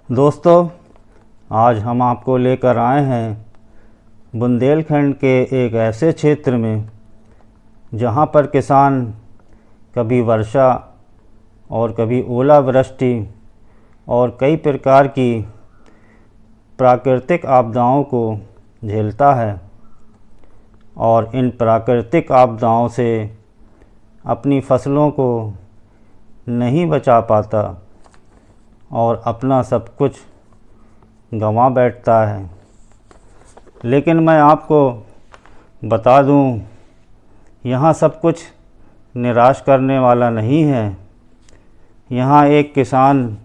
दोस्तों, आज हम आपको लेकर आए हैं बुंदेलखंड के एक ऐसे क्षेत्र में जहां पर किसान कभी वर्षा और कभी ओलावृष्टि और कई प्रकार की प्राकृतिक आपदाओं को झेलता है और इन प्राकृतिक आपदाओं से अपनी फसलों को नहीं बचा पाता और अपना सब कुछ गंवा बैठता है। लेकिन मैं आपको बता दूं, यहाँ सब कुछ निराश करने वाला नहीं है। यहाँ एक किसान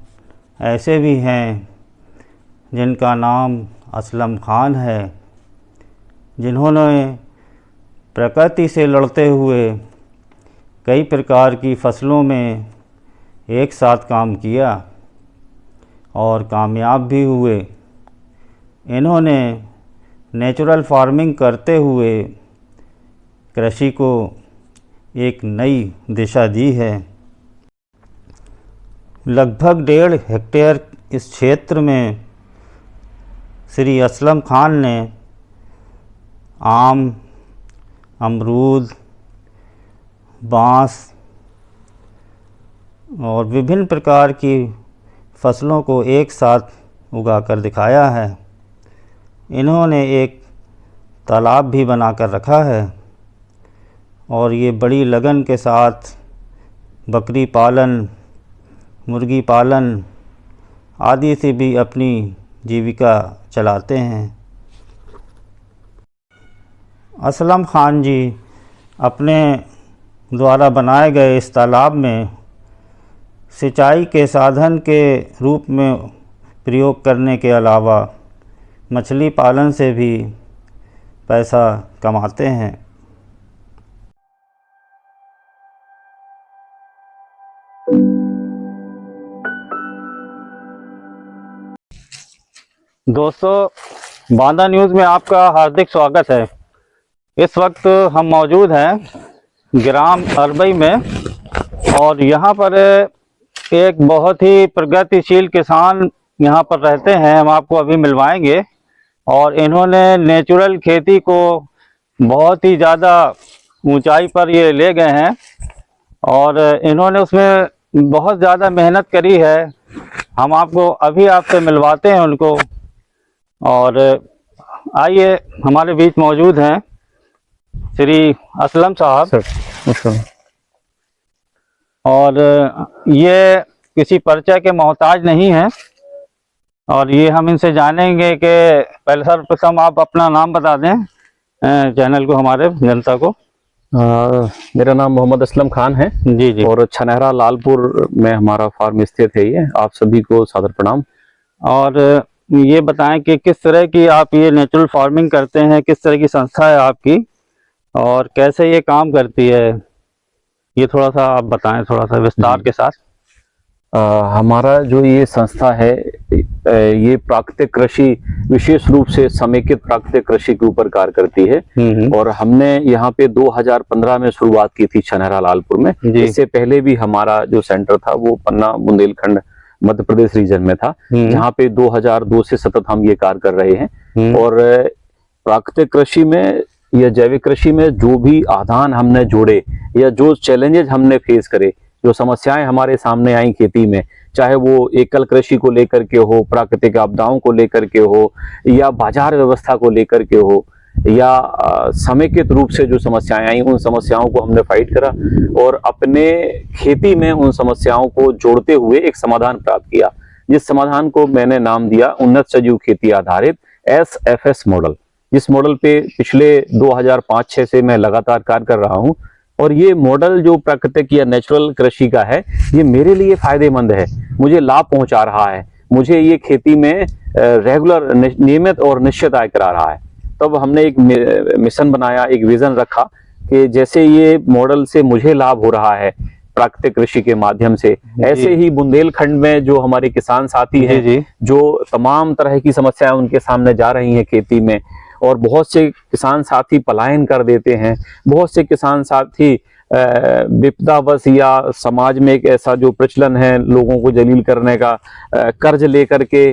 ऐसे भी हैं जिनका नाम असलम खान है, जिन्होंने प्रकृति से लड़ते हुए कई प्रकार की फसलों में एक साथ काम किया और कामयाब भी हुए। इन्होंने नेचुरल फार्मिंग करते हुए कृषि को एक नई दिशा दी है। लगभग 1.5 हेक्टेयर इस क्षेत्र में श्री असलम खान ने आम, अमरूद, बांस और विभिन्न प्रकार की फसलों को एक साथ उगाकर दिखाया है। इन्होंने एक तालाब भी बनाकर रखा है और ये बड़ी लगन के साथ बकरी पालन, मुर्गी पालन आदि से भी अपनी जीविका चलाते हैं। असलम खान जी अपने द्वारा बनाए गए इस तालाब में सिंचाई के साधन के रूप में प्रयोग करने के अलावा मछली पालन से भी पैसा कमाते हैं। दोस्तों, बांदा न्यूज़ में आपका हार्दिक स्वागत है। इस वक्त हम मौजूद हैं ग्राम अरबई में और यहाँ पर एक बहुत ही प्रगतिशील किसान यहाँ पर रहते हैं, हम आपको अभी मिलवाएंगे। और इन्होंने नेचुरल खेती को बहुत ही ज़्यादा ऊंचाई पर ये ले गए हैं और इन्होंने उसमें बहुत ज़्यादा मेहनत करी है। हम आपको अभी आपसे मिलवाते हैं उनको। और आइए, हमारे बीच मौजूद हैं श्री असलम साहब और ये किसी परिचय के मोहताज नहीं है। और ये हम इनसे जानेंगे कि पहले सर्वप्रथम आप अपना नाम बता दें चैनल को, हमारे जनता को। मेरा नाम मोहम्मद असलम खान है जी जी। और छनहरा लालपुर में हमारा फार्म स्थित है। ये आप सभी को सादर प्रणाम। और ये बताएं कि किस तरह की आप ये नेचुरल फार्मिंग करते हैं, किस तरह की संस्था है आपकी और कैसे ये काम करती है, ये थोड़ा सा आप बताएं, थोड़ा सा विस्तार के साथ। हमारा जो ये संस्था है ये प्राकृतिक कृषि, विशेष रूप से समेकित प्राकृतिक कृषि के ऊपर कार्य करती है। और हमने यहाँ पे 2015 में शुरुआत की थी छनहरा लालपुर में। इससे पहले भी हमारा जो सेंटर था वो पन्ना बुंदेलखंड मध्य प्रदेश रीजन में था, जहाँ पे 2002 से सतत हम ये कार्य कर रहे हैं। और प्राकृतिक कृषि में या जैविक कृषि में जो भी आदान हमने जोड़े या जो चैलेंजेस हमने फेस करे, जो समस्याएं हमारे सामने आई खेती में, चाहे वो एकल कृषि को लेकर के हो, प्राकृतिक आपदाओं को लेकर के हो, या बाजार व्यवस्था को लेकर के हो, या समेकित रूप से जो समस्याएं आई, उन समस्याओं को हमने फाइट करा और अपने खेती में उन समस्याओं को जोड़ते हुए एक समाधान प्राप्त किया, जिस समाधान को मैंने नाम दिया उन्नत सजीव खेती आधारित SFS मॉडल। जिस मॉडल पे पिछले 2005-06 से मैं लगातार कार्य कर रहा हूं। और ये मॉडल जो प्राकृतिक या नेचुरल कृषि का है, ये मेरे लिए फायदेमंद है, मुझे लाभ पहुंचा रहा है, मुझे ये खेती में रेगुलर, नियमित और निश्चित आय करा रहा है। तब हमने एक मिशन बनाया, एक विजन रखा कि जैसे ये मॉडल से मुझे लाभ हो रहा है प्राकृतिक कृषि के माध्यम से, ऐसे ही बुंदेलखंड में जो हमारे किसान साथी हैं, जो तमाम तरह की समस्याएं उनके सामने जा रही हैं खेती में, और बहुत से किसान साथी पलायन कर देते हैं, बहुत से किसान साथी विपदावश या समाज में एक ऐसा जो प्रचलन है लोगों को जलील करने का, कर्ज लेकर के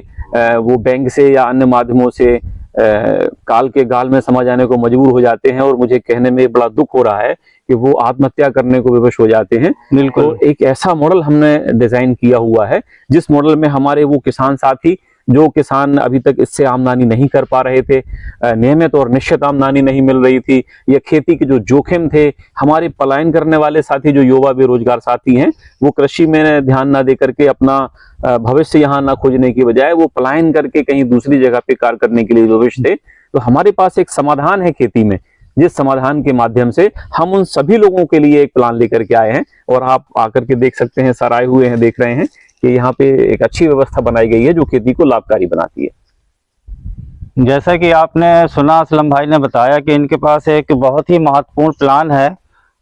वो बैंक से या अन्य माध्यमों से काल के गाल में समा जाने को मजबूर हो जाते हैं, और मुझे कहने में बड़ा दुख हो रहा है कि वो आत्महत्या करने को विवश हो जाते हैं। बिल्कुल। तो एक ऐसा मॉडल हमने डिजाइन किया हुआ है जिस मॉडल में हमारे वो किसान साथी जो किसान अभी तक इससे आमदनी नहीं कर पा रहे थे, नियमित और निश्चित आमदनी नहीं मिल रही थी, या खेती के जो जोखिम थे, हमारे पलायन करने वाले साथी जो युवा बेरोजगार साथी हैं, वो कृषि में ध्यान ना दे करके अपना भविष्य यहाँ ना खोजने की बजाय वो पलायन करके कहीं दूसरी जगह पे कार्य करने के लिए विवश थे। तो हमारे पास एक समाधान है खेती में, जिस समाधान के माध्यम से हम उन सभी लोगों के लिए एक प्लान लेकर के आए हैं, और आप आकर के देख सकते हैं, सर आए हुए हैं, देख रहे हैं कि यहाँ पे एक अच्छी व्यवस्था बनाई गई है जो खेती को लाभकारी बनाती है। जैसा कि आपने सुना, असलम भाई ने बताया कि इनके पास एक बहुत ही महत्वपूर्ण प्लान है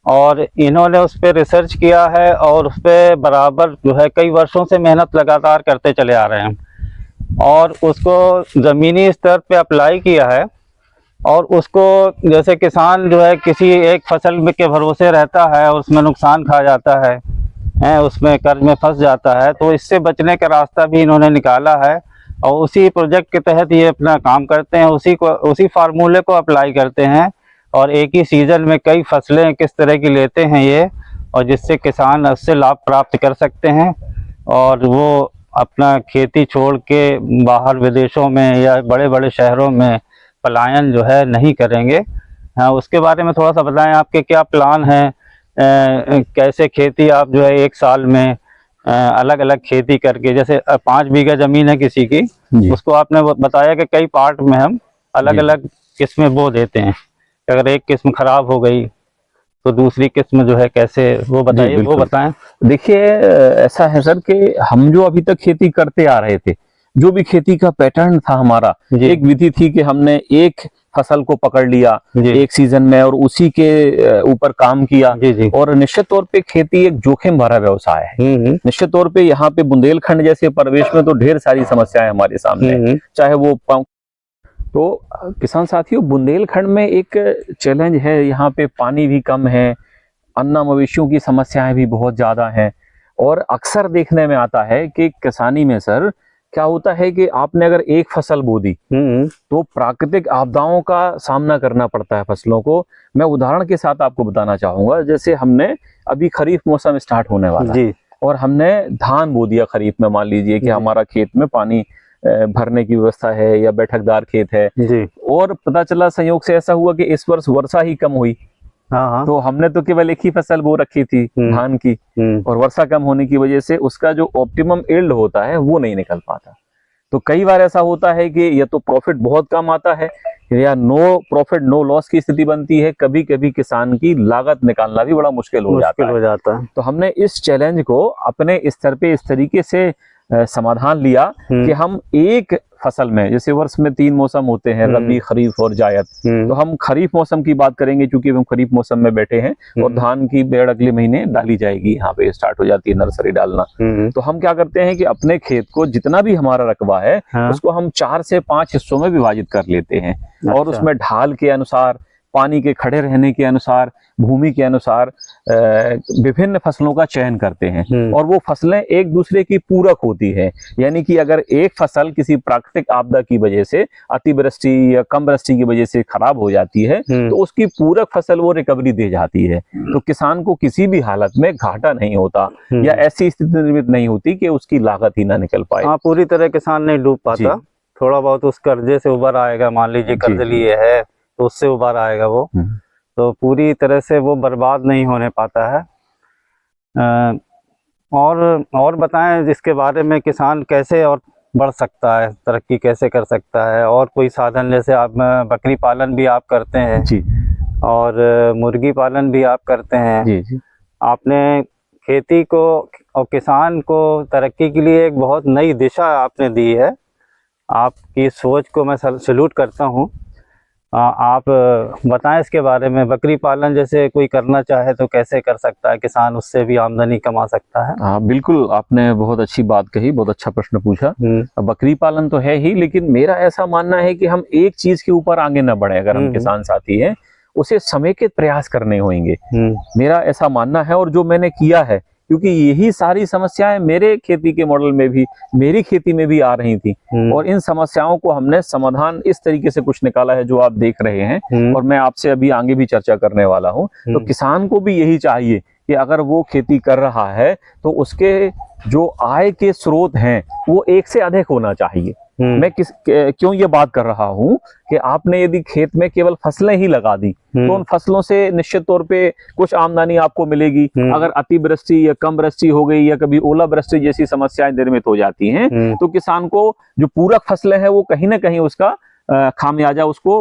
और इन्होंने उस पर रिसर्च किया है और उस पर बराबर जो है कई वर्षों से मेहनत लगातार करते चले आ रहे हैं और उसको ज़मीनी स्तर पे अप्लाई किया है। और उसको जैसे किसान जो है किसी एक फसल के भरोसे रहता है, उसमें नुकसान खा जाता है, उसमें कर्ज में फंस जाता है, तो इससे बचने का रास्ता भी इन्होंने निकाला है और उसी प्रोजेक्ट के तहत ये अपना काम करते हैं, उसी फार्मूले को अप्लाई करते हैं और एक ही सीज़न में कई फसलें किस तरह की लेते हैं ये, और जिससे किसान उससे लाभ प्राप्त कर सकते हैं और वो अपना खेती छोड़ के बाहर विदेशों में या बड़े बड़े शहरों में पलायन जो है नहीं करेंगे। हाँ, उसके बारे में थोड़ा सा बताएं, आपके क्या प्लान हैं, कैसे खेती आप जो है एक साल में अलग अलग खेती करके, जैसे 5 बीघा ज़मीन है किसी की, उसको आपने बताया कि कई पार्ट में हम अलग अलग किस्में बो देते हैं, अगर एक किस्म खराब हो गई तो दूसरी किस्म जो है कैसे, वो बताइए, वो बताएं। देखिए, ऐसा है सर कि हम जो अभी तक खेती करते आ रहे थे, जो भी खेती का पैटर्न था हमारा, एक विधि थी कि हमने एक फसल को पकड़ लिया एक सीजन में और उसी के ऊपर काम किया। और निश्चित तौर पे खेती एक जोखिम भरा व्यवसाय है। निश्चित तौर पे यहाँ पे बुंदेलखंड जैसे परिवेश में तो ढेर सारी समस्याएं हमारे सामने, चाहे वो तो किसान साथियों, बुंदेलखंड में एक चैलेंज है, यहाँ पे पानी भी कम है, अन्ना मवेशियों की समस्याएं भी बहुत ज्यादा हैं, और अक्सर देखने में आता है कि किसानी में सर क्या होता है कि आपने अगर एक फसल बो दी तो प्राकृतिक आपदाओं का सामना करना पड़ता है फसलों को। मैं उदाहरण के साथ आपको बताना चाहूंगा, जैसे हमने अभी खरीफ मौसम स्टार्ट होने वाला है और हमने धान बो दिया खरीफ में, मान लीजिए कि हमारा खेत में पानी भरने की व्यवस्था है या बैठकदार खेत है, और पता चला संयोग से ऐसा हुआ कि इस वर्ष वर्षा ही कम हुई। तो हमने तो केवल एक ही फसल बो रखी थी धान की, और वर्षा कम होने की वजह से उसका जो ऑप्टिमम यील्ड होता है वो नहीं निकल पाता। तो कई बार ऐसा होता है कि या तो प्रॉफिट बहुत कम आता है या नो प्रॉफिट नो लॉस की स्थिति बनती है, कभी कभी किसान की लागत निकालना भी बड़ा मुश्किल हो जाता है। तो हमने इस चैलेंज को अपने स्तर पे इस तरीके से समाधान लिया कि हम एक फसल में, जैसे वर्ष में 3 मौसम होते हैं, रबी, खरीफ और जायद, तो हम खरीफ मौसम की बात करेंगे क्योंकि हम खरीफ मौसम में बैठे हैं, और धान की बेड़ अगले महीने डाली जाएगी, यहाँ पे स्टार्ट हो जाती है नर्सरी डालना। तो हम क्या करते हैं कि अपने खेत को जितना भी हमारा रकबा है उसको हम 4 से 5 हिस्सों में विभाजित कर लेते हैं, और उसमें ढाल के अनुसार, पानी के खड़े रहने के अनुसार, भूमि के अनुसार विभिन्न फसलों का चयन करते हैं, और वो फसलें एक दूसरे की पूरक होती है। यानी कि अगर एक फसल किसी प्राकृतिक आपदा की वजह से, अतिवृष्टि या कम वृष्टि की वजह से खराब हो जाती है, तो उसकी पूरक फसल वो रिकवरी दे जाती है। तो किसान को किसी भी हालत में घाटा नहीं होता या ऐसी स्थिति निर्मित नहीं होती कि उसकी लागत ही ना निकल पाए। हाँ, पूरी तरह किसान नहीं डूब पाता, थोड़ा बहुत उस कर्जे से उबर आएगा, मान लीजिए कर्ज लिए है तो उससे उबार आएगा वो, तो पूरी तरह से वो बर्बाद नहीं होने पाता है। और बताएं जिसके बारे में किसान कैसे और बढ़ सकता है, तरक्की कैसे कर सकता है, और कोई साधन, जैसे आप बकरी पालन भी आप करते हैं जी, और मुर्गी पालन भी आप करते हैं जी। आपने खेती को और किसान को तरक्की के लिए एक बहुत नई दिशा आपने दी है। आपकी सोच को मैं सैल्यूट करता हूँ। आप बताएं इसके बारे में, बकरी पालन जैसे कोई करना चाहे तो कैसे कर सकता है किसान, उससे भी आमदनी कमा सकता है? हाँ बिल्कुल, आपने बहुत अच्छी बात कही, बहुत अच्छा प्रश्न पूछा। बकरी पालन तो है ही, लेकिन मेरा ऐसा मानना है कि हम एक चीज के ऊपर आगे न बढ़े। अगर हम किसान साथी हैं, उसे समेकित प्रयास करने होंगे। मेरा ऐसा मानना है, और जो मैंने किया है, क्योंकि यही सारी समस्याएं मेरे खेती के मॉडल में भी, मेरी खेती में भी आ रही थी, और इन समस्याओं को हमने समाधान इस तरीके से कुछ निकाला है जो आप देख रहे हैं, और मैं आपसे अभी आगे भी चर्चा करने वाला हूं। तो किसान को भी यही चाहिए कि अगर वो खेती कर रहा है तो उसके जो आय के स्रोत हैं वो एक से अधिक होना चाहिए। मैं क्यों ये बात कर रहा हूँ कि आपने यदि खेत में केवल फसलें ही लगा दी तो उन फसलों से निश्चित तौर पे कुछ आमदनी आपको मिलेगी। अगर अतिवृष्टि या कम वृष्टि हो गई या कभी ओलावृष्टि जैसी समस्याएं निर्मित हो जाती हैं तो किसान को जो पूरक फसलें हैं वो कहीं ना कहीं उसका खामियाजा उसको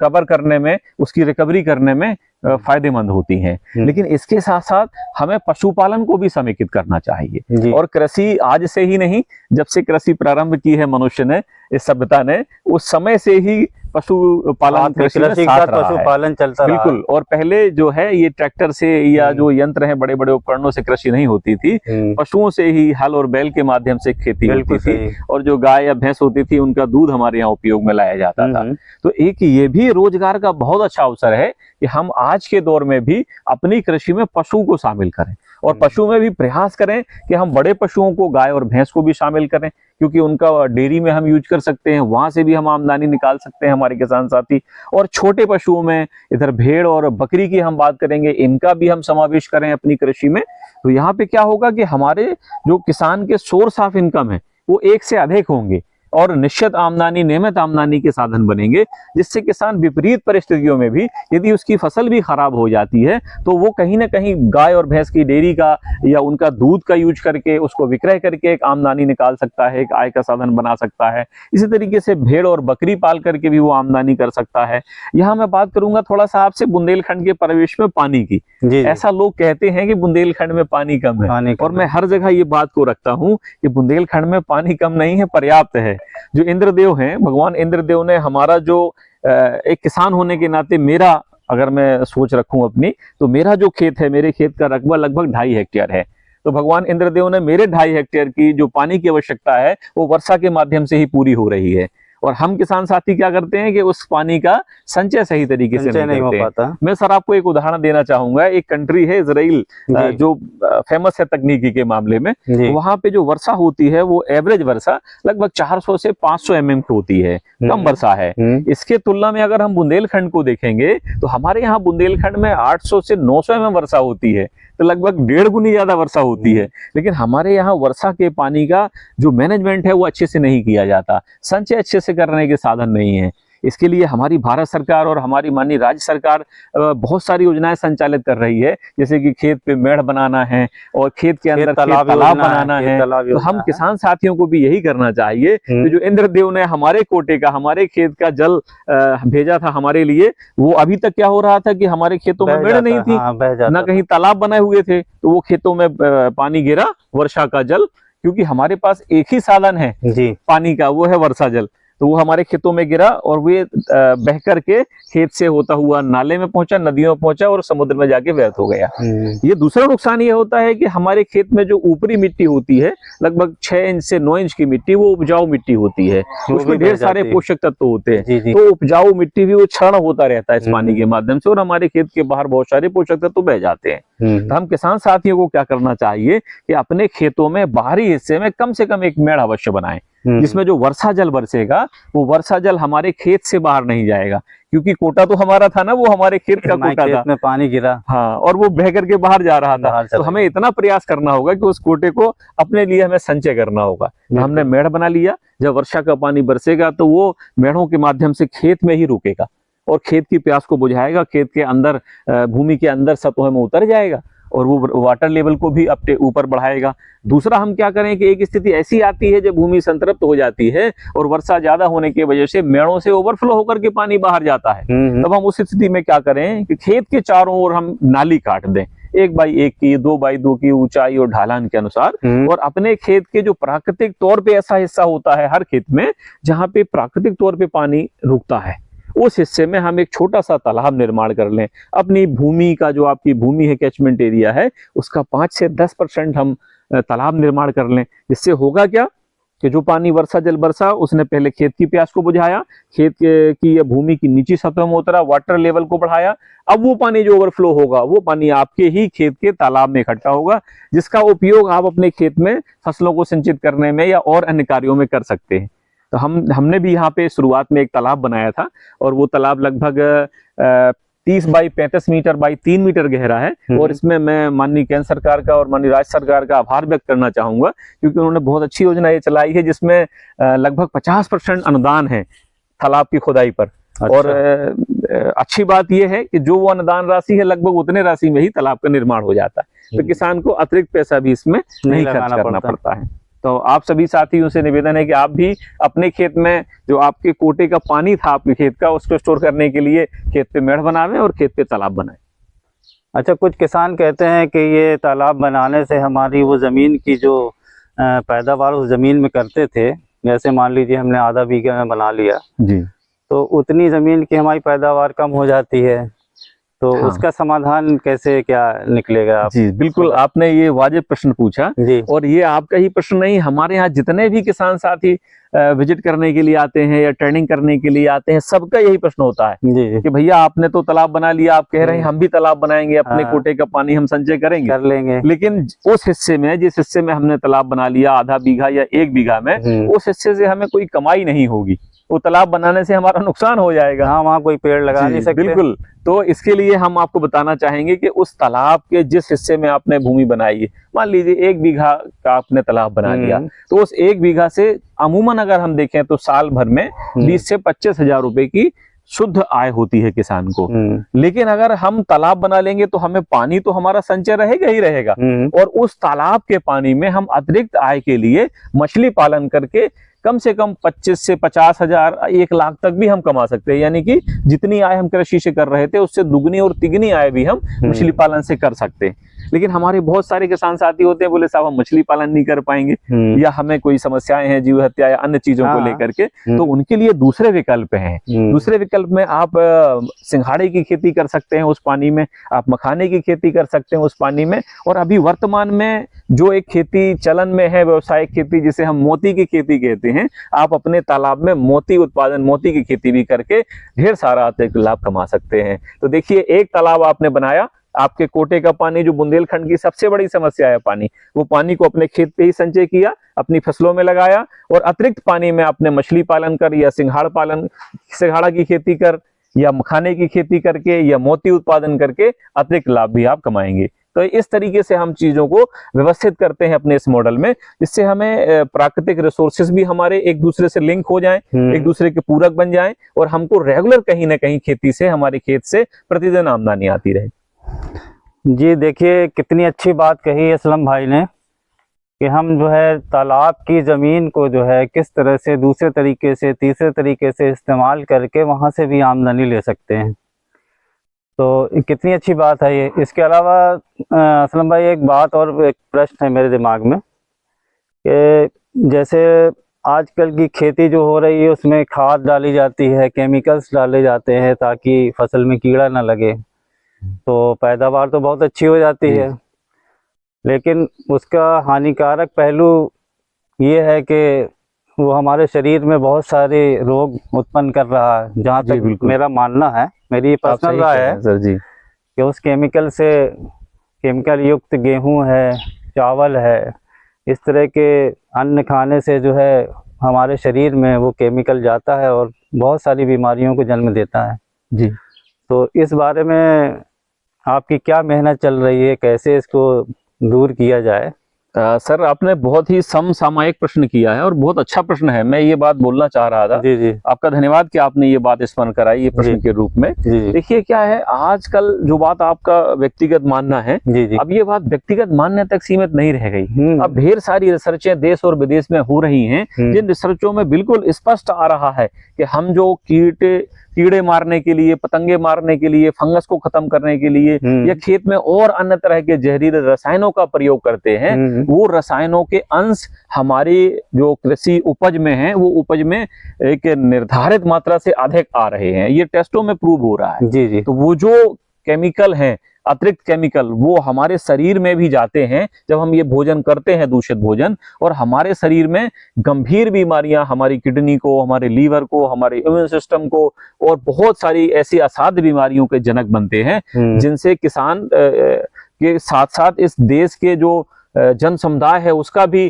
कवर करने में, उसकी रिकवरी करने में फायदेमंद होती हैं। लेकिन इसके साथ साथ हमें पशुपालन को भी समेकित करना चाहिए। और कृषि आज से ही नहीं, जब से कृषि प्रारंभ की है मनुष्य ने, इस सभ्यता ने, उस समय से ही पशुपालन कृषि में साथ रहा है। पशुपालन चलता रहा। बिल्कुल। और पहले जो है ये ट्रैक्टर से या जो यंत्र है, बड़े बड़े उपकरणों से कृषि नहीं होती थी, पशुओं से ही, हल और बैल के माध्यम से खेती होती थी, और जो गाय या भैंस होती थी उनका दूध हमारे यहाँ उपयोग में लाया जाता था। तो एक ये भी रोजगार का बहुत अच्छा अवसर है कि हम आज के दौर में भी अपनी कृषि में पशु को शामिल करें, और पशु में भी प्रयास करें कि हम बड़े पशुओं को, गाय और भैंस को भी शामिल करें, क्योंकि उनका डेयरी में हम यूज कर सकते हैं, वहां से भी हम आमदनी निकाल सकते हैं हमारे किसान साथी। और छोटे पशुओं में इधर भेड़ और बकरी की हम बात करेंगे, इनका भी हम समावेश करें अपनी कृषि में। तो यहाँ पे क्या होगा कि हमारे जो किसान के सोर्स ऑफ इनकम है वो एक से अधिक होंगे, और निश्चित आमदनी, नियमित आमदनी के साधन बनेंगे, जिससे किसान विपरीत परिस्थितियों में भी, यदि उसकी फसल भी खराब हो जाती है तो वो कहीं ना कहीं गाय और भैंस की डेयरी का या उनका दूध का यूज करके, उसको विक्रय करके एक आमदनी निकाल सकता है, एक आय का साधन बना सकता है। इसी तरीके से भेड़ और बकरी पाल करके भी वो आमदनी कर सकता है। यहाँ मैं बात करूंगा थोड़ा सा आपसे बुंदेलखंड के परिवेश में पानी की। ऐसा लोग कहते हैं कि बुंदेलखंड में पानी कम है, और मैं हर जगह ये बात को रखता हूँ कि बुंदेलखंड में पानी कम नहीं है, पर्याप्त है। जो इंद्रदेव हैं, भगवान इंद्रदेव ने हमारा जो एक किसान होने के नाते, मेरा अगर मैं सोच रखूं अपनी, तो मेरा जो खेत है, मेरे खेत का रकबा लगभग 2.5 हेक्टेयर है। तो भगवान इंद्रदेव ने मेरे 2.5 हेक्टेयर की जो पानी की आवश्यकता है वो वर्षा के माध्यम से ही पूरी हो रही है। और हम किसान साथी क्या करते हैं कि उस पानी का संचय सही तरीके से नहीं हो पाता। मैं सर आपको एक उदाहरण देना चाहूंगा। एक कंट्री है इजराइल, जो फेमस है तकनीकी के मामले में। वहां पे जो वर्षा होती है वो एवरेज वर्षा लगभग 400 से 500 mm की होती है, कम वर्षा है। इसके तुलना में अगर हम बुंदेलखंड को देखेंगे तो हमारे यहाँ बुंदेलखंड में 800 से 900 mm वर्षा होती है, तो लगभग 1.5 गुनी ज्यादा वर्षा होती है। लेकिन हमारे यहाँ वर्षा के पानी का जो मैनेजमेंट है वो अच्छे से नहीं किया जाता, संचय अच्छे से करने के साधन नहीं है। इसके लिए हमारी भारत सरकार और हमारी माननीय राज्य सरकार बहुत सारी योजनाएं संचालित कर रही है, जैसे कि खेत पे मेढ़ बनाना है और खेत के अंदर तालाब बनाना है। तो हम किसान साथियों को भी यही करना चाहिए कि जो इंद्रदेव ने हमारे कोटे का, हमारे खेत का जल भेजा था हमारे लिए, वो अभी तक क्या हो रहा था कि हमारे खेतों में मेढ़ नहीं थी, ना कहीं तालाब बनाए हुए थे, तो वो खेतों में पानी गिरा, वर्षा का जल, क्योंकि हमारे पास एक ही साधन है पानी का, वो है वर्षा जल। तो वो हमारे खेतों में गिरा और वे बह करके खेत से होता हुआ नाले में पहुंचा, नदियों में पहुंचा और समुद्र में जाके व्यर्थ हो गया। ये दूसरा नुकसान ये होता है कि हमारे खेत में जो ऊपरी मिट्टी होती है, लगभग 6 इंच से 9 इंच की मिट्टी, वो उपजाऊ मिट्टी होती है, उसमें ढेर सारे पोषक तत्व होते हैं। तो उपजाऊ मिट्टी भी वो क्षरण होता रहता है इस पानी के माध्यम से, और हमारे खेत के बाहर बहुत सारे पोषक तत्व बह जाते हैं। तो हम किसान साथियों को क्या करना चाहिए कि अपने खेतों में बाहरी हिस्से में कम से कम एक मेढ़ अवश्य बनाएं, जिसमें जो वर्षा जल बरसेगा वो वर्षा जल हमारे खेत से बाहर नहीं जाएगा, क्योंकि कोटा तो हमारा था ना, वो हमारे खेत का कोटा था, में पानी गिरा, हाँ, और वो बह करके बाहर जा रहा था। तो हमें इतना प्रयास करना होगा कि उस कोटे को अपने लिए हमें संचय करना होगा। तो हमने मेढ़ बना लिया, जब वर्षा का पानी बरसेगा तो वो मेढ़ों के माध्यम से खेत में ही रुकेगा और खेत की प्यास को बुझाएगा, खेत के अंदर, भूमि के अंदर सतह में उतर जाएगा और वो वाटर लेवल को भी अपने ऊपर बढ़ाएगा। दूसरा हम क्या करें कि एक स्थिति ऐसी आती है जब भूमि संतृप्त हो जाती है और वर्षा ज्यादा होने की वजह से मेड़ों से ओवरफ्लो होकर के पानी बाहर जाता है, तब हम उस स्थिति में क्या करें कि खेत के चारों ओर हम नाली काट दें, 1x1 की, 2x2 की ऊंचाई और ढालान के अनुसार, और अपने खेत के जो प्राकृतिक तौर पे ऐसा हिस्सा होता है हर खेत में जहाँ पे प्राकृतिक तौर पे पानी रुकता है, उस हिस्से में हम एक छोटा सा तालाब निर्माण कर लें। अपनी भूमि का, जो आपकी भूमि है, कैचमेंट एरिया है, उसका 5 से 10% हम तालाब निर्माण कर लें। जिससे होगा क्या कि जो पानी वर्षा जल बरसा उसने पहले खेत की प्यास को बुझाया, खेत की या भूमि की निचली सतह में उतरा, वाटर लेवल को बढ़ाया। अब वो पानी जो ओवरफ्लो होगा वो पानी आपके ही खेत के तालाब में इकट्ठा होगा, जिसका उपयोग आप अपने खेत में फसलों को सिंचित करने में या और अन्य कार्यों में कर सकते हैं। तो हमने भी यहाँ पे शुरुआत में एक तालाब बनाया था, और वो तालाब लगभग 30 बाई 35 मीटर बाई 3 मीटर गहरा है। और इसमें मैं माननीय केंद्र सरकार का और माननीय राज्य सरकार का आभार व्यक्त करना चाहूंगा, क्योंकि उन्होंने बहुत अच्छी योजना ये चलाई है, जिसमें लगभग 50% अनुदान है तालाब की खुदाई पर। अच्छा। और अच्छी बात यह है कि जो वो अनुदान राशि है लगभग उतने राशि में ही तालाब का निर्माण हो जाता है, तो किसान को अतिरिक्त पैसा भी इसमें नहीं खर्च करना पड़ता है। तो आप सभी साथियों से निवेदन है कि आप भी अपने खेत में जो आपके कोटे का पानी था आपके खेत का, उसको स्टोर करने के लिए खेत पे मेढ़ बनावें और खेत पे तालाब बनाएं। अच्छा, कुछ किसान कहते हैं कि ये तालाब बनाने से हमारी वो ज़मीन की जो पैदावार उस ज़मीन में करते थे, जैसे मान लीजिए हमने आधा बीघा में बना लिया जी, तो उतनी ज़मीन की हमारी पैदावार कम हो जाती है, तो हाँ। उसका समाधान कैसे क्या निकलेगा आप? जी बिल्कुल, आपने ये वाजिब प्रश्न पूछा। जी। और ये आपका ही प्रश्न नहीं, हमारे यहाँ जितने भी किसान साथी विजिट करने के लिए आते हैं या ट्रेनिंग करने के लिए आते हैं, सबका यही प्रश्न होता है जी कि भैया आपने तो तालाब बना लिया, आप कह रहे हैं हम भी तालाब बनाएंगे, अपने हाँ। कोटे का पानी हम संचय करेंगे, कर लेंगे। लेकिन उस हिस्से में, जिस हिस्से में हमने तालाब बना लिया आधा बीघा या 1 बीघा में, उस हिस्से से हमें कोई कमाई नहीं होगी, वो तालाब बनाने से हमारा नुकसान हो जाएगा। हाँ, वहाँ कोई पेड़ लगा नहीं सकते। बिल्कुल। तो इसके लिए हम आपको बताना चाहेंगे कि उस तालाब के जिस हिस्से में आपने भूमि बनाई है, मान लीजिए 1 बीघा का आपने तालाब बना लिया, तो उस 1 बीघा से अमूमन अगर हम देखें तो साल भर में 20 से 25 हजार रुपए की शुद्ध आय होती है किसान को। लेकिन अगर हम तालाब बना लेंगे तो हमें पानी तो हमारा संचय रहेगा ही रहेगा, और उस तालाब के पानी में हम अतिरिक्त आय के लिए मछली पालन करके कम से कम 25 से 50 हजार 1 लाख तक भी हम कमा सकते हैं। यानी कि जितनी आय हम कृषि से कर रहे थे उससे दुगनी और तिगनी आय भी हम मछली पालन से कर सकते हैं। लेकिन हमारे बहुत सारे किसान साथी होते हैं, बोले साहब हम मछली पालन नहीं कर पाएंगे, या हमें कोई समस्याएं हैं जीव हत्या या अन्य चीजों को लेकर के, तो उनके लिए दूसरे विकल्प हैं। दूसरे विकल्प में आप सिंघाड़े की खेती कर सकते हैं उस पानी में, आप मखाने की खेती कर सकते हैं उस पानी में, और अभी वर्तमान में जो एक खेती चलन में है व्यवसायिक खेती, जिसे हम मोती की खेती कहते हैं, आप अपने तालाब में मोती उत्पादन, मोती की खेती भी करके ढेर सारा अतिरिक्त लाभ कमा सकते हैं। तो देखिए, एक तालाब आपने बनाया, आपके कोटे का पानी जो बुंदेलखंड की सबसे बड़ी समस्या है पानी, वो पानी को अपने खेत पे ही संचय किया, अपनी फसलों में लगाया, और अतिरिक्त पानी में आपने मछली पालन कर या सिंघाड़ा की खेती कर या मखाने की खेती करके या मोती उत्पादन करके अतिरिक्त लाभ भी आप कमाएंगे। तो इस तरीके से हम चीजों को व्यवस्थित करते हैं अपने इस मॉडल में, जिससे हमें प्राकृतिक रिसोर्सेज भी हमारे एक दूसरे से लिंक हो जाएं, एक दूसरे के पूरक बन जाएं, और हमको रेगुलर कहीं ना कहीं खेती से, हमारे खेत से प्रतिदिन आमदनी आती रहे। जी देखिए, कितनी अच्छी बात कही असलम भाई ने कि हम जो है तालाब की ज़मीन को जो है किस तरह से दूसरे तरीके से, तीसरे तरीके से इस्तेमाल करके वहाँ से भी आमदनी ले सकते हैं। तो कितनी अच्छी बात है ये। इसके अलावा असलम भाई एक बात और, एक प्रश्न है मेरे दिमाग में कि जैसे आजकल की खेती जो हो रही है उसमें खाद डाली जाती है, केमिकल्स डाले जाते हैं ताकि फसल में कीड़ा ना लगे, तो पैदावार तो बहुत अच्छी हो जाती है, लेकिन उसका हानिकारक पहलू ये है कि वो हमारे शरीर में बहुत सारे रोग उत्पन्न कर रहा है। जहाँ तक मेरा मानना है, मेरी पर्सनल राय है सर जी, कि उस केमिकल युक्त गेहूं है, चावल है, इस तरह के अन्न खाने से जो है हमारे शरीर में वो केमिकल जाता है और बहुत सारी बीमारियों को जन्म देता है जी। तो इस बारे में आपकी क्या मेहनत चल रही है, कैसे इसको दूर किया जाए? सर आपने बहुत ही समसामयिक प्रश्न किया है और बहुत अच्छा प्रश्न है। मैं ये बात बोलना चाह रहा था। जी जी। आपका धन्यवाद कि आपने ये बात स्मरण कराई ये प्रश्न के रूप में। देखिए क्या है, आजकल जो बात आपका व्यक्तिगत मानना है, अब ये बात व्यक्तिगत मानने तक सीमित नहीं रह गई। अब ढेर सारी रिसर्चें देश और विदेश में हो रही हैं, जिन रिसर्चों में बिल्कुल स्पष्ट आ रहा है कि हम जो कीड़े मारने के लिए, पतंगे मारने के लिए, फंगस को खत्म करने के लिए या खेत में और अन्य तरह के जहरीले रसायनों का प्रयोग करते हैं, वो रसायनों के अंश हमारी जो कृषि उपज में है, वो उपज में एक निर्धारित मात्रा से अधिक आ रहे हैं। ये टेस्टों में प्रूव हो रहा है। जी जी। तो वो जो केमिकल हैं अतिरिक्त केमिकल वो हमारे शरीर में भी जाते हैं जब हम ये भोजन करते हैं, दूषित भोजन, और हमारे शरीर में गंभीर बीमारियां, हमारी किडनी को, हमारे लीवर को, हमारे इम्यून सिस्टम को और बहुत सारी ऐसी असाध्य बीमारियों के जनक बनते हैं, जिनसे किसान के साथ साथ इस देश के जो जन समुदाय है उसका भी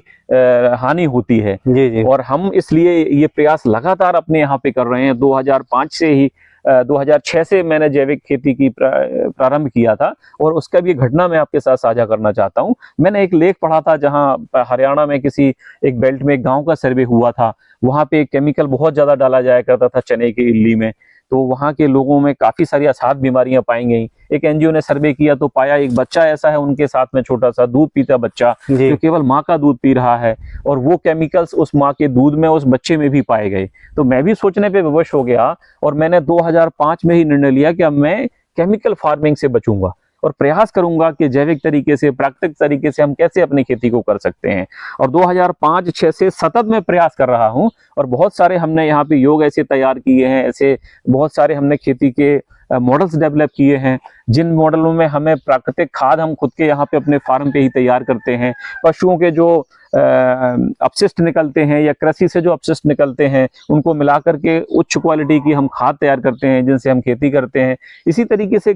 हानि होती है। जी जी। और हम इसलिए ये प्रयास लगातार अपने यहाँ पे कर रहे हैं। 2005 से ही 2006 से मैंने जैविक खेती की प्रारंभ किया था, और उसका भी घटना मैं आपके साथ साझा करना चाहता हूँ। मैंने एक लेख पढ़ा था जहाँ हरियाणा में किसी एक बेल्ट में एक गांव का सर्वे हुआ था, वहाँ पे केमिकल बहुत ज्यादा डाला जाया करता था चने की इल्ली में, तो वहाँ के लोगों में काफी सारी असाध्य बीमारियां पाई गई। एक एनजीओ ने सर्वे किया तो पाया एक बच्चा ऐसा है उनके साथ में, छोटा सा दूध पीता बच्चा जो केवल माँ का दूध पी रहा है, और वो केमिकल्स उस माँ के दूध में उस बच्चे में भी पाए गए। तो मैं भी सोचने पे विवश हो गया, और मैंने 2005 में ही निर्णय लिया कि अब मैं केमिकल फार्मिंग से बचूंगा और प्रयास करूंगा कि जैविक तरीके से, प्राकृतिक तरीके से हम कैसे अपनी खेती को कर सकते हैं। और 2005-06 से सतत मैं प्रयास कर रहा हूं, और बहुत सारे हमने यहाँ पे योग ऐसे तैयार किए हैं, ऐसे बहुत सारे हमने खेती के मॉडल्स डेवलप किए हैं, जिन मॉडलों में हमें प्राकृतिक खाद हम खुद के यहाँ पे अपने फार्म पे ही तैयार करते हैं। पशुओं के जो अपशिष्ट निकलते हैं या कृषि से जो अपशिष्ट निकलते हैं उनको मिला करके उच्च क्वालिटी की हम खाद तैयार करते हैं, जिनसे हम खेती करते हैं। इसी तरीके से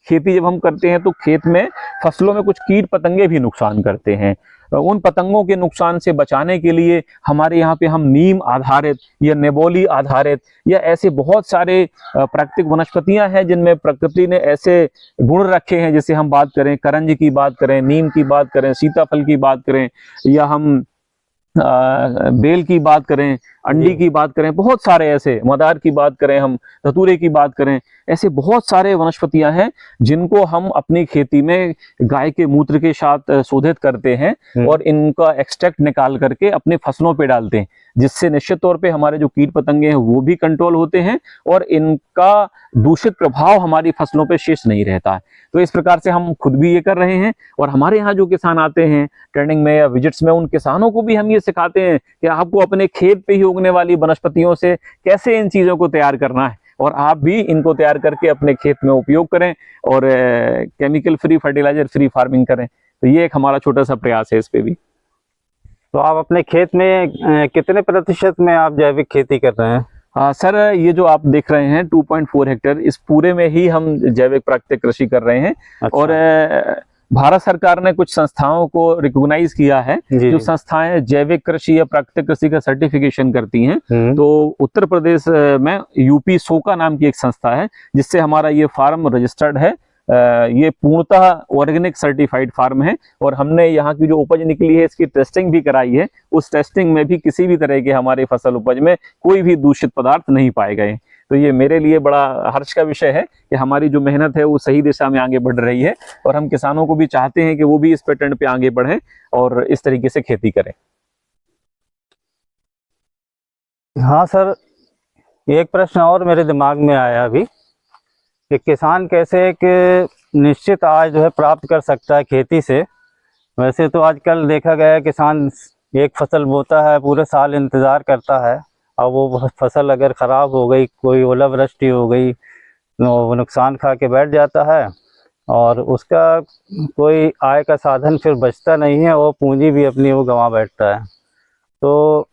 खेती जब हम करते हैं तो खेत में फसलों में कुछ कीट पतंगे भी नुकसान करते हैं। उन पतंगों के नुकसान से बचाने के लिए हमारे यहाँ पे हम नीम आधारित या नेबोली आधारित या ऐसे बहुत सारे प्राकृतिक वनस्पतियां हैं जिनमें प्रकृति ने ऐसे गुण रखे हैं। जैसे हम बात करें करंज की बात करें, नीम की बात करें, सीताफल की बात करें, या हम बेल की बात करें, अंडी की बात करें, बहुत सारे ऐसे, मदार की बात करें, हम धतूरे की बात करें, ऐसे बहुत सारे वनस्पतियां हैं जिनको हम अपनी खेती में गाय के मूत्र के साथ शोधित करते हैं और इनका एक्सट्रैक्ट निकाल करके अपने फसलों पे डालते हैं, जिससे निश्चित तौर पे हमारे जो कीट पतंगे हैं वो भी कंट्रोल होते हैं और इनका दूषित प्रभाव हमारी फसलों पे शेष नहीं रहता है। तो इस प्रकार से हम खुद भी ये कर रहे हैं, और हमारे यहाँ जो किसान आते हैं ट्रेनिंग में या विजिट्स में, उन किसानों को भी हम ये सिखाते हैं कि आपको अपने खेत पे ही उगने वाली वनस्पतियों से कैसे इन चीजों को तैयार करना है, और आप भी इनको तैयार करके अपने खेत में उपयोग करें और chemical free, fertiliser free farming करें। तो ये एक हमारा छोटा सा प्रयास है इस पे भी। तो आप अपने खेत में कितने प्रतिशत में आप जैविक खेती कर रहे हैं? सर, ये जो आप देख रहे हैं 2.4 हेक्टेयर, इस पूरे में ही हम जैविक प्राकृतिक कृषि कर रहे हैं। अच्छा। और भारत सरकार ने कुछ संस्थाओं को रिकॉग्नाइज किया है, जो संस्थाएं जैविक कृषि या प्राकृतिक कृषि का सर्टिफिकेशन करती हैं। तो उत्तर प्रदेश में यूपी सोका नाम की एक संस्था है जिससे हमारा ये फार्म रजिस्टर्ड है। ये पूर्णतः ऑर्गेनिक सर्टिफाइड फार्म है, और हमने यहाँ की जो उपज निकली है इसकी टेस्टिंग भी कराई है। उस टेस्टिंग में भी किसी भी तरह के हमारे फसल उपज में कोई भी दूषित पदार्थ नहीं पाए गए। तो ये मेरे लिए बड़ा हर्ष का विषय है कि हमारी जो मेहनत है वो सही दिशा में आगे बढ़ रही है, और हम किसानों को भी चाहते हैं कि वो भी इस पैटर्न पे आगे बढ़ें और इस तरीके से खेती करें। हाँ सर, एक प्रश्न और मेरे दिमाग में आया अभी कि किसान कैसे एक निश्चित आय जो है प्राप्त कर सकता है खेती से। वैसे तो आजकल देखा गया है किसान एक फसल बोता है, पूरे साल इंतज़ार करता है, और वो फसल अगर ख़राब हो गई, कोई ओलावृष्टि हो गई, वो नुकसान खा के बैठ जाता है, और उसका कोई आय का साधन फिर बचता नहीं है, वो पूंजी भी अपनी वो गंवा बैठता है। तो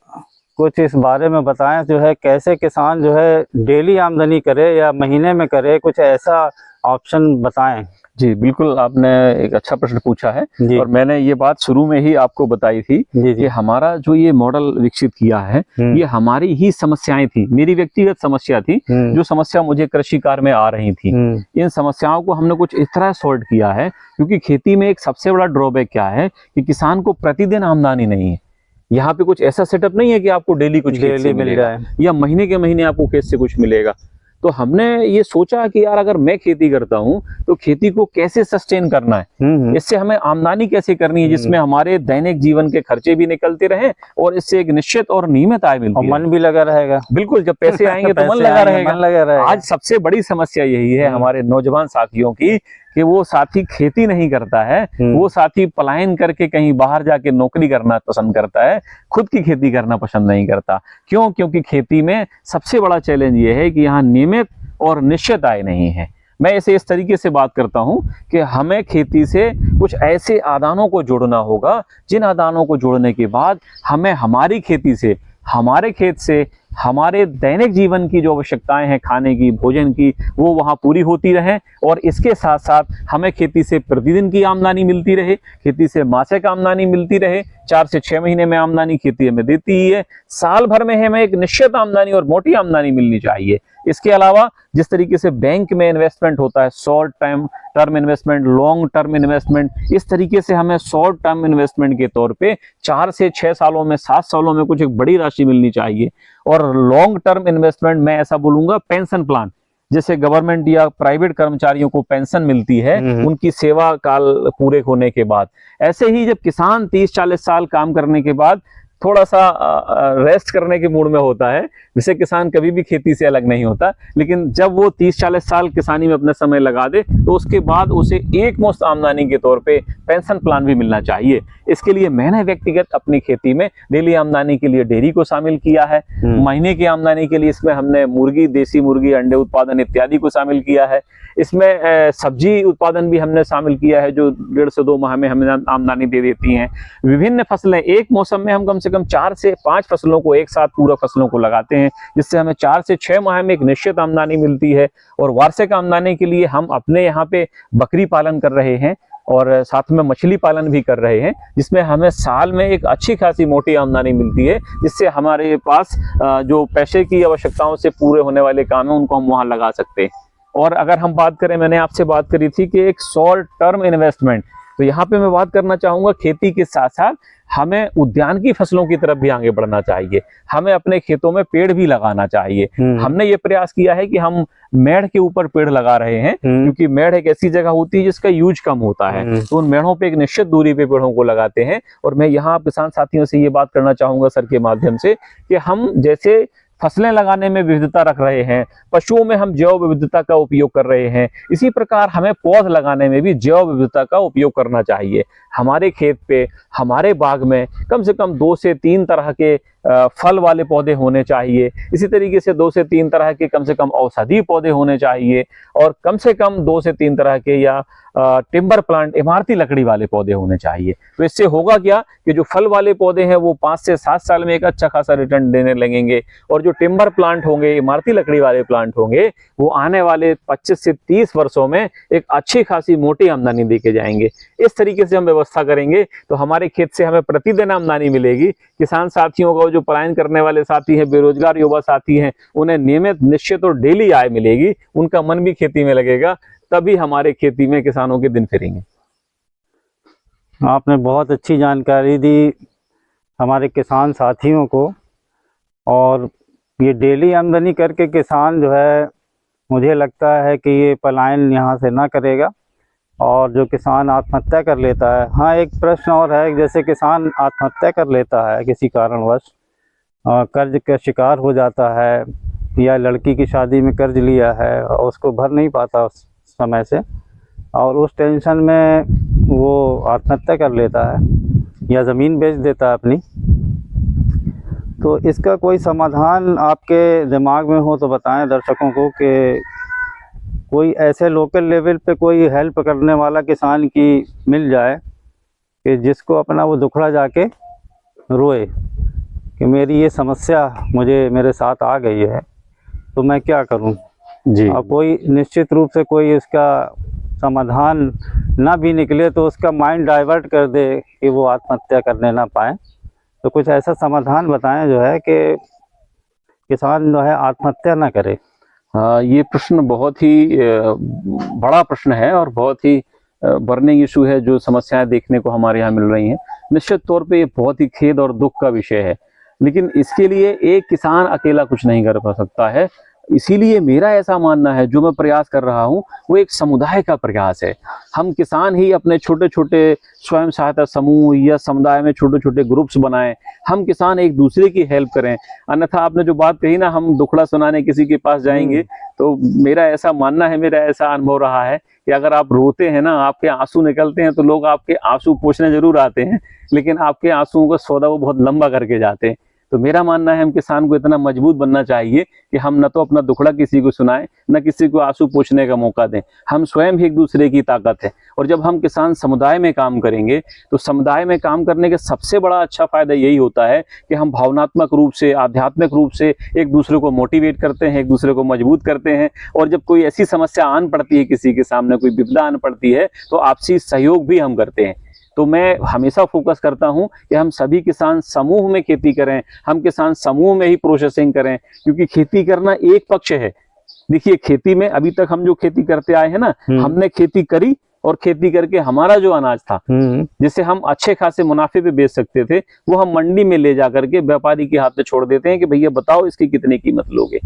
कुछ इस बारे में बताएं, जो है कैसे किसान जो है डेली आमदनी करे या महीने में करे, कुछ ऐसा ऑप्शन बताएं। जी बिल्कुल, आपने एक अच्छा प्रश्न पूछा है, और मैंने ये बात शुरू में ही आपको बताई थी कि हमारा जो ये मॉडल विकसित किया है ये हमारी ही समस्याएं थी, मेरी व्यक्तिगत समस्या थी, जो समस्या मुझे कृषि कार्य में आ रही थी। इन समस्याओं को हमने कुछ इस तरह सॉल्व किया है, क्योंकि खेती में एक सबसे बड़ा ड्रॉबैक क्या है कि किसान को प्रतिदिन आमदनी नहीं है। यहाँ पे कुछ ऐसा सेटअप नहीं है कि आपको डेली कुछ खेत से मिलेगा या महीने के महीने आपको खेत से कुछ मिलेगा। तो हमने ये सोचा कि यार अगर मैं खेती करता हूँ तो खेती को कैसे सस्टेन करना है, इससे हमें आमदनी कैसे करनी है जिसमें हमारे दैनिक जीवन के खर्चे भी निकलते रहें और इससे एक निश्चित और नियमित आय मिलती है, मन भी लगा रहेगा। बिल्कुल, जब पैसे आएंगे तो मन लगा रहेगा। आज सबसे बड़ी समस्या यही है हमारे नौजवान साथियों की कि वो साथी खेती नहीं करता है, वो साथी पलायन करके कहीं बाहर जाके नौकरी करना पसंद करता है, खुद की खेती करना पसंद नहीं करता। क्यों? क्योंकि खेती में सबसे बड़ा चैलेंज ये है कि यहाँ नियमित और निश्चित आय नहीं है। मैं इसे इस तरीके से बात करता हूं कि हमें खेती से कुछ ऐसे आदानों को जोड़ना होगा जिन आदानों को जोड़ने के बाद हमें हमारी खेती से, हमारे खेत से हमारे दैनिक जीवन की जो आवश्यकताएं हैं खाने की, भोजन की, वो वहाँ पूरी होती रहें और इसके साथ साथ हमें खेती से प्रतिदिन की आमदनी मिलती रहे, खेती से मासिक आमदनी मिलती रहे। 4 से 6 महीने में आमदनी खेती हमें देती ही है, साल भर में हमें एक निश्चित आमदनी और मोटी आमदनी मिलनी चाहिए। इसके अलावा जिस तरीके से बैंक में इन्वेस्टमेंट होता है, short term investment, long term investment, इस तरीके से हमें शॉर्ट टर्म इन्वेस्टमेंट के तौर पे 4 से 6 सालों में, 7 सालों में कुछ एक बड़ी राशि मिलनी चाहिए। और लॉन्ग टर्म इन्वेस्टमेंट मैं ऐसा बोलूंगा पेंशन प्लान, जैसे गवर्नमेंट या प्राइवेट कर्मचारियों को पेंशन मिलती है उनकी सेवा काल पूरे होने के बाद, ऐसे ही जब किसान 30-40 साल काम करने के बाद थोड़ा सा रेस्ट करने के मूड में होता है, जिसे किसान कभी भी खेती से अलग नहीं होता, लेकिन जब वो 30-40 साल किसानी में अपना समय लगा दे तो उसके बाद उसे एक मुश्त आमदनी के तौर पे पेंशन प्लान भी मिलना चाहिए। इसके लिए मैंने व्यक्तिगत अपनी खेती में डेली आमदनी के लिए डेयरी को शामिल किया है, महीने की आमदनी के लिए इसमें हमने मुर्गी, देसी मुर्गी, अंडे उत्पादन इत्यादि को शामिल किया है। इसमें सब्जी उत्पादन भी हमने शामिल किया है जो 1.5 से 2 माह में हमें आमदनी दे देती हैं। विभिन्न फसलें, एक मौसम में हम कम से कम 4 से 5 फसलों को एक साथ पूरक फसलों को लगाते हैं, जिससे हमें 4 से 6 माह में एक निश्चित आमदनी मिलती है। और वार्षिक आमदनी के लिए हम अपने यहाँ पे बकरी पालन कर रहे हैं और साथ में मछली पालन भी कर रहे हैं, जिसमें हमें साल में एक अच्छी खासी मोटी आमदनी मिलती है, जिससे हमारे पास जो पैसे की आवश्यकताओं से पूरे होने वाले काम है उनको हम वहाँ लगा सकते हैं। और अगर हम बात करें, मैंने आपसे बात करी थी कि एक शॉर्ट टर्म इन्वेस्टमेंट, तो यहाँ पे मैं बात करना चाहूँगा खेती के साथ साथ हमें उद्यान की फसलों की तरफ भी आगे बढ़ना चाहिए। हमें अपने खेतों में पेड़ भी लगाना चाहिए। हमने ये प्रयास किया है कि हम मेड़ के ऊपर पेड़ लगा रहे हैं, क्योंकि मेड़ एक ऐसी जगह होती है जिसका यूज कम होता है, तो उन मेड़ों पे एक निश्चित दूरी पे पेड़ों को लगाते हैं। और मैं यहाँ किसान साथियों से ये बात करना चाहूँगा सर के माध्यम से कि हम जैसे फसलें लगाने में विविधता रख रहे हैं, पशुओं में हम जैव विविधता का उपयोग कर रहे हैं, इसी प्रकार हमें पौध लगाने में भी जैव विविधता का उपयोग करना चाहिए। हमारे खेत पे, हमारे बाग में कम से कम 2 से 3 तरह के फल वाले पौधे होने चाहिए। इसी तरीके से 2 से 3 तरह के कम से कम औषधीय पौधे होने चाहिए और कम से कम 2 से 3 तरह के या टिम्बर प्लांट, इमारती लकड़ी वाले पौधे होने चाहिए। तो इससे होगा क्या कि जो फल वाले पौधे हैं वो 5 से 7 साल में एक अच्छा खासा रिटर्न देने लगेंगे, और जो टिम्बर प्लांट होंगे, इमारती लकड़ी वाले प्लांट होंगे, वो आने वाले 25 से 30 वर्षों में एक अच्छी खासी मोटी आमदनी देके जाएंगे। इस तरीके से हम व्यवस्था करेंगे तो हमारे खेत से हमें प्रतिदिन आमदनी मिलेगी। किसान साथियों को, जो पलायन करने वाले साथी हैं, बेरोजगार युवा साथी हैं, उन्हें नियमित, निश्चित और डेली आय मिलेगी, उनका मन भी खेती में लगेगा, तभी हमारे खेती में किसानों के दिन फिरेंगे। आपने बहुत अच्छी जानकारी दी हमारे किसान साथियों को, और ये डेली आमदनी करके किसान जो है, मुझे लगता है कि ये पलायन यहाँ से ना करेगा, और जो किसान आत्महत्या कर लेता है, हाँ एक प्रश्न और है, जैसे किसान आत्महत्या कर लेता है किसी कारणवश, कर्ज का शिकार हो जाता है, या लड़की की शादी में कर्ज लिया है और उसको भर नहीं पाता उस समय से, और उस टेंशन में वो आत्महत्या कर लेता है या ज़मीन बेच देता है अपनी, तो इसका कोई समाधान आपके दिमाग में हो तो बताएं दर्शकों को, कि कोई ऐसे लोकल लेवल पे कोई हेल्प करने वाला किसान की मिल जाए कि जिसको अपना वो दुखड़ा जाके रोए कि मेरी ये समस्या मेरे साथ आ गई है, तो मैं क्या करूं जी। और कोई निश्चित रूप से कोई इसका समाधान ना भी निकले तो उसका माइंड डाइवर्ट कर दे कि वो आत्महत्या करने ना पाए, तो कुछ ऐसा समाधान बताएं जो है कि किसान जो है आत्महत्या ना करे। ये प्रश्न बहुत ही बड़ा प्रश्न है और बहुत ही बर्निंग इशू है, जो समस्याएं देखने को हमारे यहाँ मिल रही हैं। निश्चित तौर पे ये बहुत ही खेद और दुख का विषय है, लेकिन इसके लिए एक किसान अकेला कुछ नहीं कर सकता है। इसीलिए मेरा ऐसा मानना है, जो मैं प्रयास कर रहा हूँ वो एक समुदाय का प्रयास है। हम किसान ही अपने छोटे छोटे स्वयं सहायता समूह या समुदाय में छोटे छोटे ग्रुप्स बनाएं, हम किसान एक दूसरे की हेल्प करें। अन्यथा आपने जो बात कही ना, हम दुखड़ा सुनाने किसी के पास जाएंगे, तो मेरा ऐसा मानना है, मेरा ऐसा अनुभव रहा है कि अगर आप रोते हैं ना, आपके आंसू निकलते हैं, तो लोग आपके आंसू पोंछने जरूर आते हैं, लेकिन आपके आंसुओं का सौदा वो बहुत लंबा करके जाते हैं। तो मेरा मानना है हम किसान को इतना मजबूत बनना चाहिए कि हम न तो अपना दुखड़ा किसी को सुनाएं, न किसी को आंसू पोंछने का मौका दें। हम स्वयं ही एक दूसरे की ताकत है। और जब हम किसान समुदाय में काम करेंगे तो समुदाय में काम करने का सबसे बड़ा अच्छा फायदा यही होता है कि हम भावनात्मक रूप से, आध्यात्मिक रूप से एक दूसरे को मोटिवेट करते हैं, एक दूसरे को मजबूत करते हैं। और जब कोई ऐसी समस्या आन पड़ती है, किसी के सामने कोई विपदा आन पड़ती है, तो आपसी सहयोग भी हम करते हैं। तो मैं हमेशा फोकस करता हूं कि हम सभी किसान समूह में खेती करें, हम किसान समूह में ही प्रोसेसिंग करें, क्योंकि खेती करना एक पक्ष है। देखिए, खेती में अभी तक हम जो खेती करते आए हैं ना, हमने खेती करी और खेती करके हमारा जो अनाज था जिसे हम अच्छे खासे मुनाफे पे बेच सकते थे, वो हम मंडी में ले जाकर के व्यापारी के हाथ में छोड़ देते हैं कि भैया बताओ इसकी कितनी कीमत लोगे।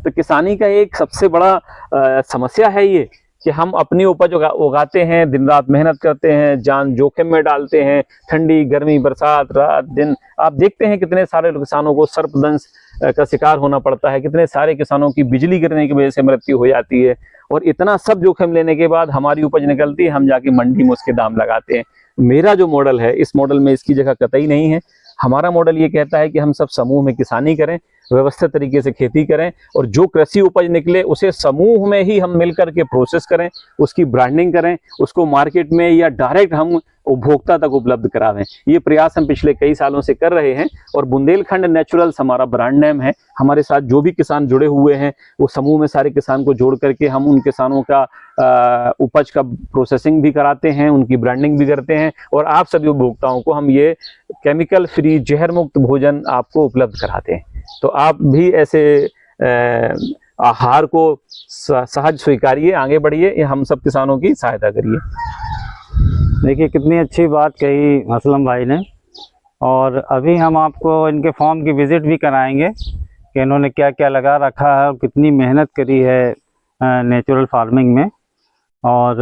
तो किसानी का एक सबसे बड़ा समस्या है ये कि हम अपनी उपज उगाते हैं, दिन रात मेहनत करते हैं, जान जोखिम में डालते हैं, ठंडी गर्मी बरसात रात दिन। आप देखते हैं कितने सारे किसानों को सर्पदंश का शिकार होना पड़ता है, कितने सारे किसानों की बिजली गिरने की वजह से मृत्यु हो जाती है। और इतना सब जोखिम लेने के बाद हमारी उपज निकलती है, हम जाके मंडी में उसके दाम लगाते हैं। मेरा जो मॉडल है, इस मॉडल में इसकी जगह कतई नहीं है। हमारा मॉडल ये कहता है कि हम सब समूह में किसानी करें, व्यवस्थित तरीके से खेती करें, और जो कृषि उपज निकले उसे समूह में ही हम मिलकर के प्रोसेस करें, उसकी ब्रांडिंग करें, उसको मार्केट में या डायरेक्ट हम उपभोक्ता तक उपलब्ध करावें। ये प्रयास हम पिछले कई सालों से कर रहे हैं। और बुंदेलखंड नेचुरल्स हमारा ब्रांड नेम है। हमारे साथ जो भी किसान जुड़े हुए हैं, वो समूह में सारे किसान को जोड़ करके हम उन किसानों का उपज का प्रोसेसिंग भी कराते हैं, उनकी ब्रांडिंग भी करते हैं, और आप सभी उपभोक्ताओं को हम ये केमिकल फ्री जहर मुक्त भोजन आपको उपलब्ध कराते हैं। तो आप भी ऐसे आहार को सहज स्वीकारिए, आगे बढ़िए, हम सब किसानों की सहायता करिए। देखिए, कितनी अच्छी बात कही असलम भाई ने। और अभी हम आपको इनके फार्म की विज़िट भी कराएंगे कि इन्होंने क्या क्या लगा रखा है और कितनी मेहनत करी है नेचुरल फार्मिंग में। और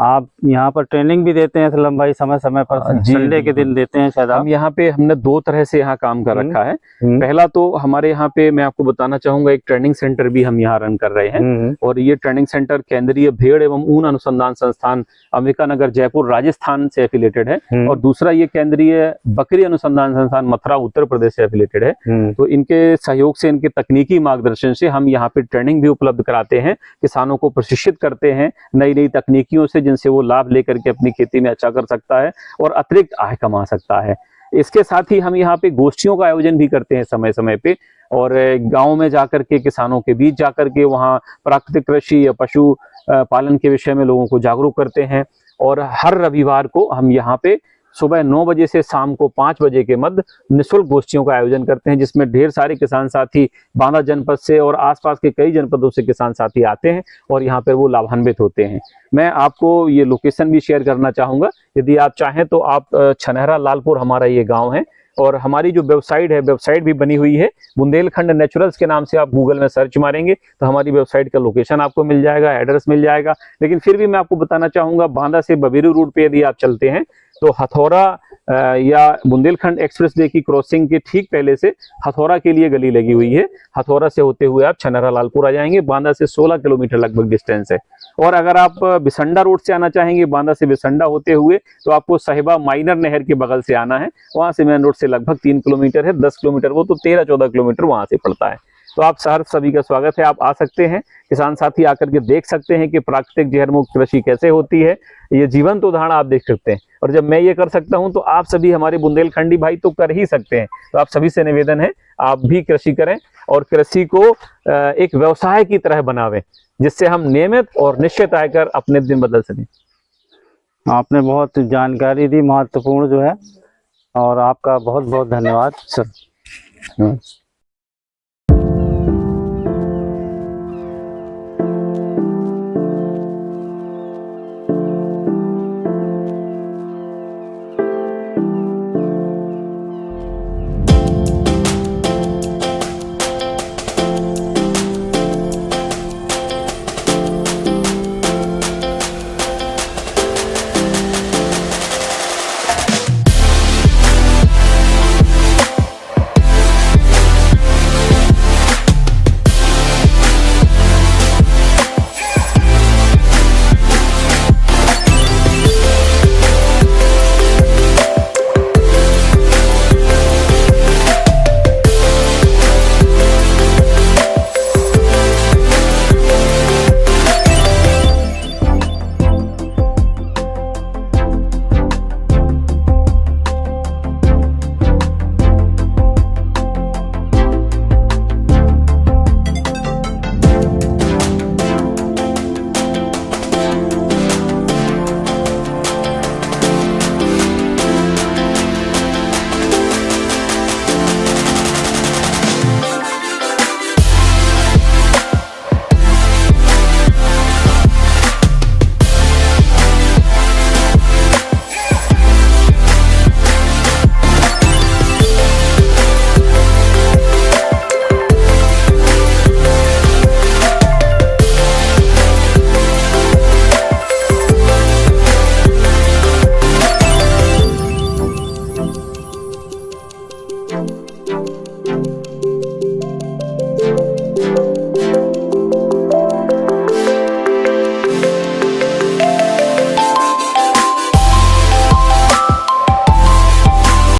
आप यहाँ पर ट्रेनिंग भी देते हैं असलम भाई समय समय पर? संडे के दिन देते हैं शायद। हम यहाँ पे हमने दो तरह से यहाँ काम कर रखा है। पहला तो हमारे यहाँ पे मैं आपको बताना चाहूंगा, एक ट्रेनिंग सेंटर भी हम यहाँ रन कर रहे हैं। और ये ट्रेनिंग सेंटर केंद्रीय भेड़ एवं ऊन अनुसंधान संस्थान अंबिकानगर जयपुर राजस्थान से एफिलेटेड है। और दूसरा ये केंद्रीय बकरी अनुसंधान संस्थान मथुरा उत्तर प्रदेश से एफिलेटेड है। तो इनके सहयोग से, इनके तकनीकी मार्गदर्शन से हम यहाँ पे ट्रेनिंग भी उपलब्ध कराते हैं, किसानों को प्रशिक्षित करते हैं नई नई तकनीकियों से, जिनसे वो लाभ लेकर के अपनी खेती में अच्छा कर सकता है और अतिरिक्त आय कमा सकता है। इसके साथ ही हम यहाँ पे गोष्ठियों का आयोजन भी करते हैं समय समय पे, और गांव में जाकर के किसानों के बीच जाकर के वहाँ प्राकृतिक कृषि या पशु पालन के विषय में लोगों को जागरूक करते हैं। और हर रविवार को हम यहाँ पे सुबह 9 बजे से शाम को 5 बजे के मध्य निःशुल्क गोष्ठियों का आयोजन करते हैं, जिसमें ढेर सारे किसान साथी बांदा जनपद से और आसपास के कई जनपदों से किसान साथी आते हैं और यहाँ पर वो लाभान्वित होते हैं। मैं आपको ये लोकेशन भी शेयर करना चाहूँगा, यदि आप चाहें तो। आप छनहरा लालपुर हमारा ये गाँव है, और हमारी जो वेबसाइट है, वेबसाइट भी बनी हुई है बुंदेलखंड नेचुरल्स के नाम से। आप गूगल में सर्च मारेंगे तो हमारी वेबसाइट का लोकेशन आपको मिल जाएगा, एड्रेस मिल जाएगा। लेकिन फिर भी मैं आपको बताना चाहूँगा, बांदा से बबीरू रूट पे यदि आप चलते हैं तो हथौरा या बुंदेलखंड एक्सप्रेस वे की क्रॉसिंग के ठीक पहले से हथौरा के लिए गली लगी हुई है। हथौरा से होते हुए आप छनहरा लालपुर आ जाएंगे। बांदा से 16 किलोमीटर लगभग डिस्टेंस है। और अगर आप बिसंडा रोड से आना चाहेंगे, बांदा से बिसंडा होते हुए, तो आपको साहिबा माइनर नहर के बगल से आना है। वहां से मेन रोड से लगभग 3 किलोमीटर है, 10 किलोमीटर वो तो 13-14 किलोमीटर वहां से पड़ता है। तो आप सभी का स्वागत है, आप आ सकते हैं। किसान साथी आकर के देख सकते हैं कि प्राकृतिक जहर मुक्त कृषि कैसे होती है। ये जीवंत उदाहरण आप देख सकते हैं। और जब मैं ये कर सकता हूं तो आप सभी हमारे बुंदेलखंडी भाई तो कर ही सकते हैं। तो आप सभी से निवेदन है, आप भी कृषि करें और कृषि को एक व्यवसाय की तरह बनावें, जिससे हम नियमित और निश्चित आय कर अपने दिन बदल सकें। आपने बहुत जानकारी दी, महत्वपूर्ण जो है, और आपका बहुत बहुत धन्यवाद सर।